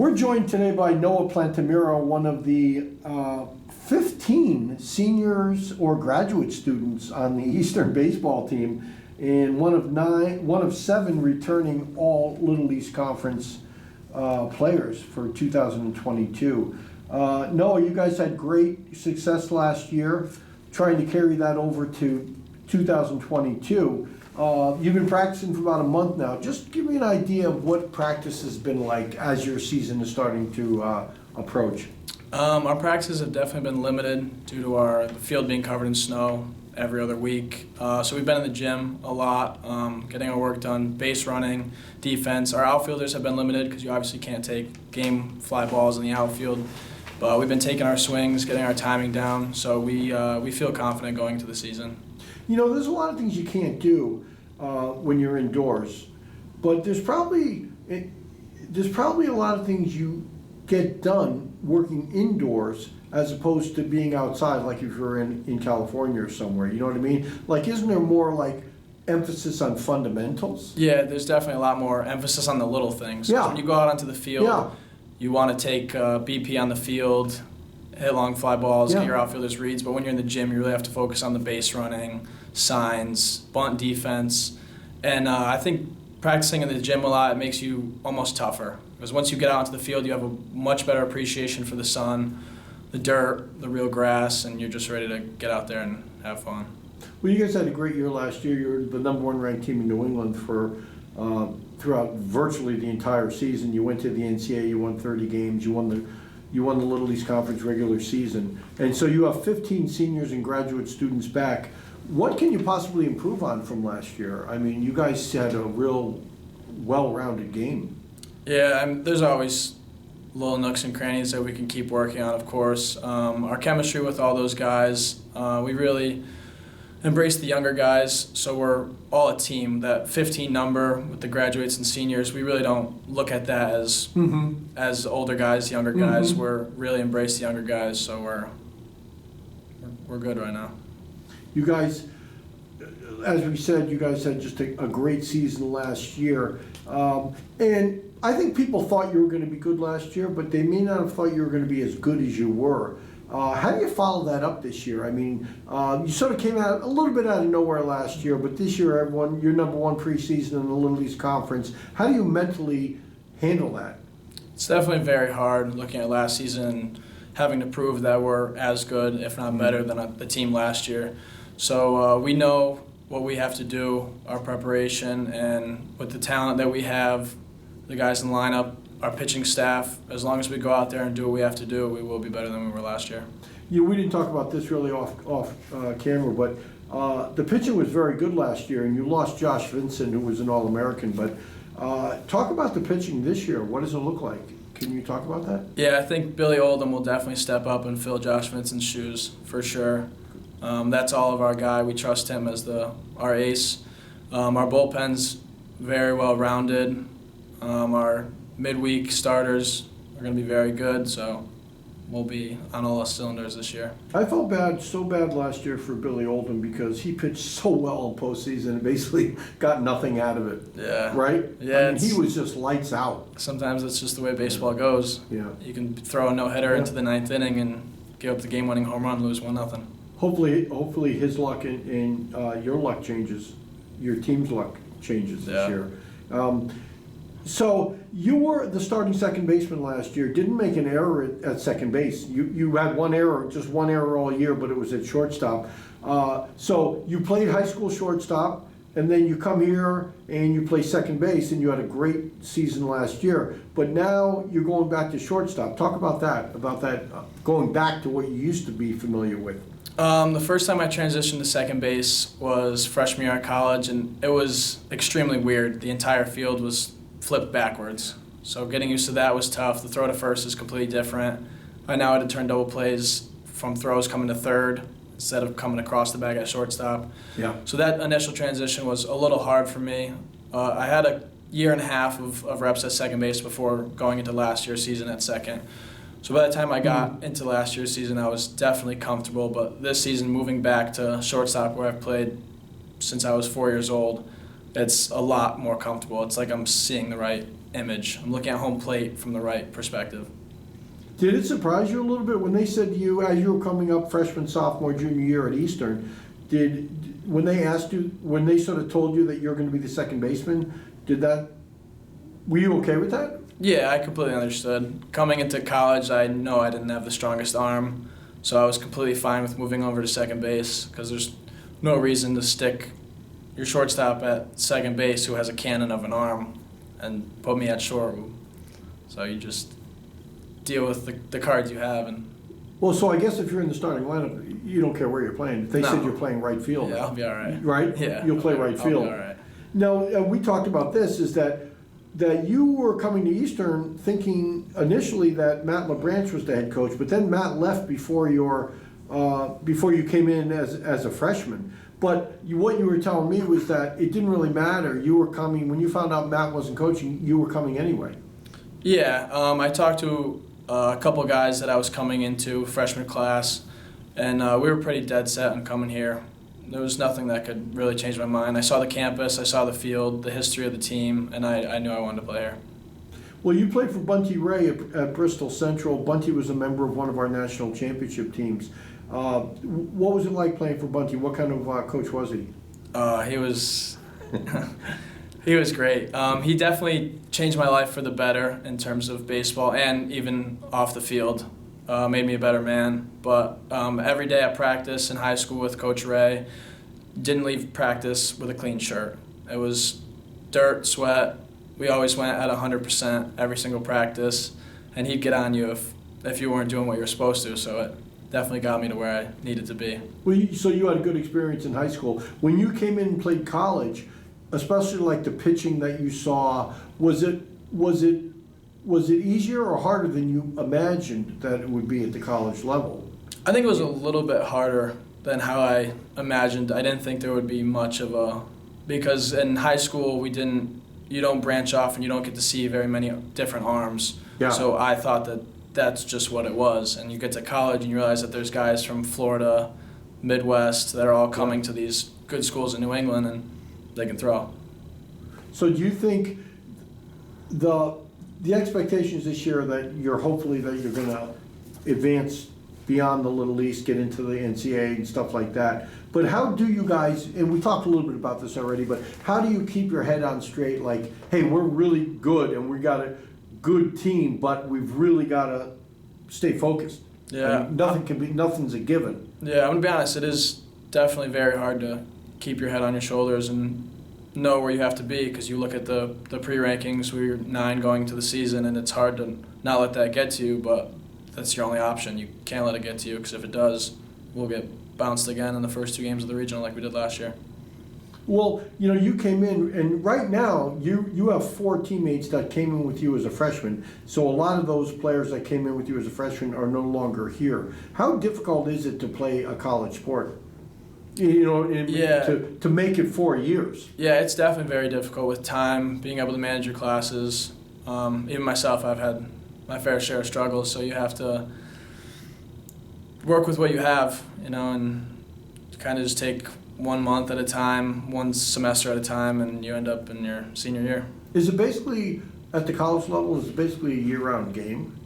We're joined today by Noah Plantamuro, one of the 15 seniors or graduate students on the Eastern baseball team, and one of 7 returning all Little East Conference players for 2022. Noah, you guys had great success last year, trying to carry that over to 2022. You've been practicing for about a month now. Just give me an idea of what practice has been like as your season is starting to approach. Our practices have definitely been limited due to the field being covered in snow every other week. So we've been in the gym a lot, getting our work done, base running, defense. Our outfielders have been limited because you obviously can't take game fly balls in the outfield. But we've been taking our swings, getting our timing down, so we feel confident going into the season. You know, there's a lot of things you can't do when you're indoors, but there's probably a lot of things you get done working indoors as opposed to being outside, like if you're in California or somewhere. You know what I mean? Like, isn't there more like emphasis on fundamentals? Yeah, there's definitely a lot more emphasis on the little things. Yeah. When you go out onto the field, yeah. You want to take BP on the field, hit long fly balls, Yeah. get your outfielders reads, but when you're in the gym, you really have to focus on the base running, signs, bunt defense, and I think practicing in the gym a lot, it makes you almost tougher, because once you get out into the field, you have a much better appreciation for the sun, the dirt, the real grass, and you're just ready to get out there and have fun. Well, you guys had a great year last year. You're the #1 ranked team in New England for throughout virtually the entire season. You went to the NCAA, you won 30 games, you won the Little East Conference regular season. And so you have 15 seniors and graduate students back. What can you possibly improve on from last year? I mean, you guys had a real well-rounded game. Yeah, there's always little nooks and crannies that we can keep working on, of course. Our chemistry with all those guys, we really embrace the younger guys, so we're all a team. That 15 number with the graduates and seniors, we really don't look at that as older guys, younger guys. We're really embrace the younger guys, so we're good right now. You guys, as we said, you guys had just a great season last year. And I think people thought you were going to be good last year, but they may not have thought you were going to be as good as you were. How do you follow that up this year? I mean, you sort of came out a little bit out of nowhere last year, but this year, you're #1 preseason in the Little East Conference. How do you mentally handle that? It's definitely very hard looking at last season and having to prove that we're as good, if not better, than the team last year. So we know what we have to do, our preparation, and with the talent that we have, the guys in the lineup, our pitching staff, as long as we go out there and do what we have to do, we will be better than we were last year. Yeah, we didn't talk about this really off camera, but the pitching was very good last year, and you lost Josh Vincent, who was an All-American. But talk about the pitching this year. What does it look like? Can you talk about that? Yeah, I think Billy Oldham will definitely step up and fill Josh Vincent's shoes for sure. That's all of our guy. We trust him as our ace. Our bullpen's very well rounded. Our midweek starters are going to be very good, so we'll be on all cylinders this year. I felt so bad last year for Billy Oldham because he pitched so well in postseason and basically got nothing out of it. Yeah. Right? Yeah. I mean, he was just lights out. Sometimes it's just the way baseball goes. Yeah. You can throw a no-hitter into the 9th inning and give up the game-winning home run, lose 1-0. Hopefully his luck and your luck changes, your team's luck changes this year. So you were the starting second baseman last year, didn't make an error at second base. You had just one error all year, but it was at shortstop. So you played high school shortstop, and then you come here and you play second base, and you had a great season last year. But now you're going back to shortstop. Talk about that going back to what you used to be familiar with. The first time I transitioned to second base was freshman year at college, and it was extremely weird. The entire field was flipped backwards. So getting used to that was tough. The throw to first is completely different. I now had to turn double plays from throws coming to third instead of coming across the bag at shortstop. Yeah. So that initial transition was a little hard for me. I had a year and a half of reps at second base before going into last year's season at second. So by the time I got into last year's season, I was definitely comfortable. But this season, moving back to shortstop where I've played since I was 4 years old, it's a lot more comfortable. It's like I'm seeing the right image. I'm looking at home plate from the right perspective. Did it surprise you a little bit when they said to you, as you were coming up freshman, sophomore, junior year at Eastern, when they asked you, when they sort of told you that you're going to be the second baseman, were you okay with that? Yeah, I completely understood. Coming into college, I know I didn't have the strongest arm, so I was completely fine with moving over to second base because there's no reason to stick your shortstop at second base who has a cannon of an arm and put me at short. So you just deal with the cards you have. Well, so I guess if you're in the starting lineup, you don't care where you're playing. If they said you're playing right field. Yeah, I'll be all right. Right? Yeah. You'll play right field. I'll be all right. Now, we talked about this, is that you were coming to Eastern thinking initially that Matt LaBranch was the head coach, but then Matt left before you came in as a freshman. But what you were telling me was that it didn't really matter. You were coming, when you found out Matt wasn't coaching, you were coming anyway. Yeah, I talked to a couple guys that I was coming into freshman class, and we were pretty dead set on coming here. There was nothing that could really change my mind. I saw the campus, I saw the field, the history of the team, and I knew I wanted to play here. Well, you played for Bunty Ray at Bristol Central. Bunty was a member of one of our national championship teams. What was it like playing for Bunty? What kind of coach was he? He was he was great. He definitely changed my life for the better in terms of baseball and even off the field. Made me a better man. But every day at practice in high school with Coach Ray, didn't leave practice with a clean shirt. It was dirt, sweat. We always went at 100% every single practice, and he'd get on you if you weren't doing what you were supposed to. So it definitely got me to where I needed to be. Well, so you had a good experience in high school. When you came in and played college, especially like the pitching that you saw, was it easier or harder than you imagined that it would be at the college level? I think it was a little bit harder than how I imagined. I didn't think there would be much of because in high school you don't branch off and you don't get to see very many different arms. Yeah. So I thought that that's just what it was. And you get to college and you realize that there's guys from Florida, Midwest, that are all coming to these good schools in New England, and they can throw. So do you think the expectations this year that you're hopefully that you're going to advance beyond the Little East, get into the NCAA and stuff like that, but how do you guys, and we talked a little bit about this already, but how do you keep your head on straight, like, hey, we're really good and we got a good team, but we've really got to stay focused? Yeah. I mean, nothing's a given. Yeah, I'm going to be honest, it is definitely very hard to keep your head on your shoulders and know where you have to be, because you look at the pre-rankings, we're 9 going to the season, and it's hard to not let that get to you, but that's your only option. You can't let it get to you, because if it does, we'll get bounced again in the first 2 games of the regional like we did last year. Well, you came in, and right now you have 4 teammates that came in with you as a freshman. So a lot of those players that came in with you as a freshman are no longer here. How difficult is it to play a college sport? To make it 4 years. Yeah, it's definitely very difficult with time, being able to manage your classes. Even myself, I've had my fair share of struggles, so you have to work with what you have, and kind of just take 1 month at a time, 1 semester at a time, and you end up in your senior year. Is it basically, at the college level, is it basically a year-round game?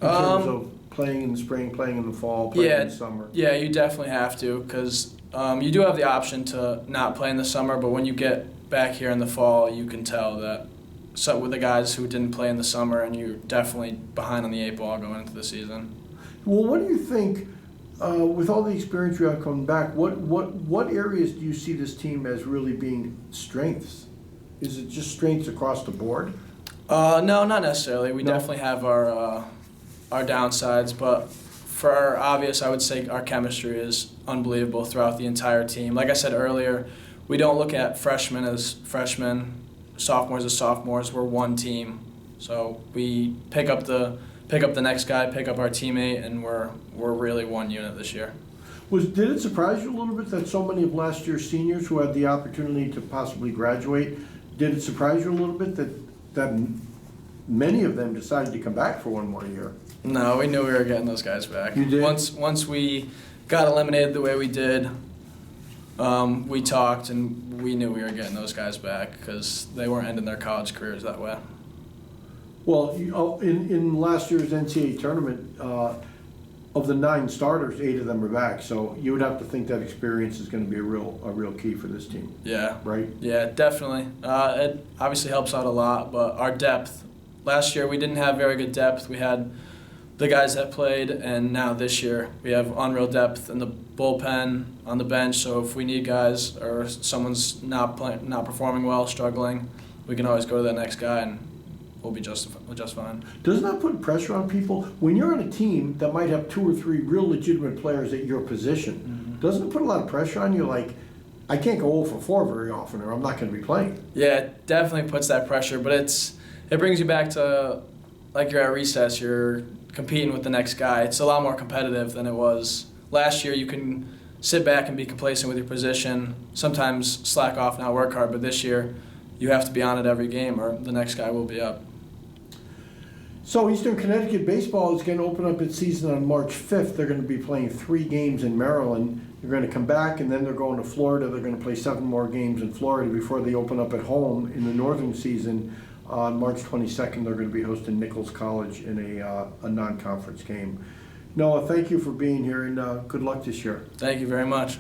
In terms of playing in the spring, playing in the fall, playing in the summer? Yeah, you definitely have to, because you do have the option to not play in the summer, but when you get back here in the fall, you can tell that with the guys who didn't play in the summer, and you're definitely behind on the 8 ball going into the season. Well, what do you think, with all the experience you have coming back, what areas do you see this team as really being strengths? Is it just strengths across the board? No, not necessarily. We definitely have our downsides, but for obvious, I would say our chemistry is unbelievable throughout the entire team. Like I said earlier, we don't look at freshmen as freshmen, sophomores as sophomores. We're one team, so we pick up the next guy, pick up our teammate, and we're really one unit this year. Did it surprise you a little bit that so many of last year's seniors who had the opportunity to possibly graduate, did it surprise you a little bit that many of them decided to come back for 1 more year? No, we knew we were getting those guys back. You did? Once we got eliminated the way we did, we talked and we knew we were getting those guys back because they weren't ending their college careers that way. Well, in last year's NCAA tournament, of the 9 starters, 8 of them are back. So you would have to think that experience is going to be a real key for this team. Yeah. Right? Yeah, definitely. It obviously helps out a lot, but our depth. Last year we didn't have very good depth. We had the guys that played, and now this year we have unreal depth in the bullpen, on the bench. So if we need guys or someone's not performing well, struggling, we can always go to that next guy and we'll be just fine. Doesn't that put pressure on people? When you're on a team that might have 2 or 3 real legitimate players at your position, doesn't it put a lot of pressure on you? Like, I can't go 0 for 4 very often or I'm not going to be playing. Yeah, it definitely puts that pressure, but it brings you back to, like, you're at recess, you're competing with the next guy. It's a lot more competitive than it was. Last year you can sit back and be complacent with your position, sometimes slack off, not work hard, but this year you have to be on it every game or the next guy will be up. So Eastern Connecticut baseball is going to open up its season on March 5th. They're going to be playing 3 games in Maryland. They're going to come back and then they're going to Florida. They're going to play 7 more games in Florida before they open up at home in the northern season. On March 22nd, they're going to be hosting Nichols College in a non-conference game. Noah, thank you for being here and good luck this year. Thank you very much.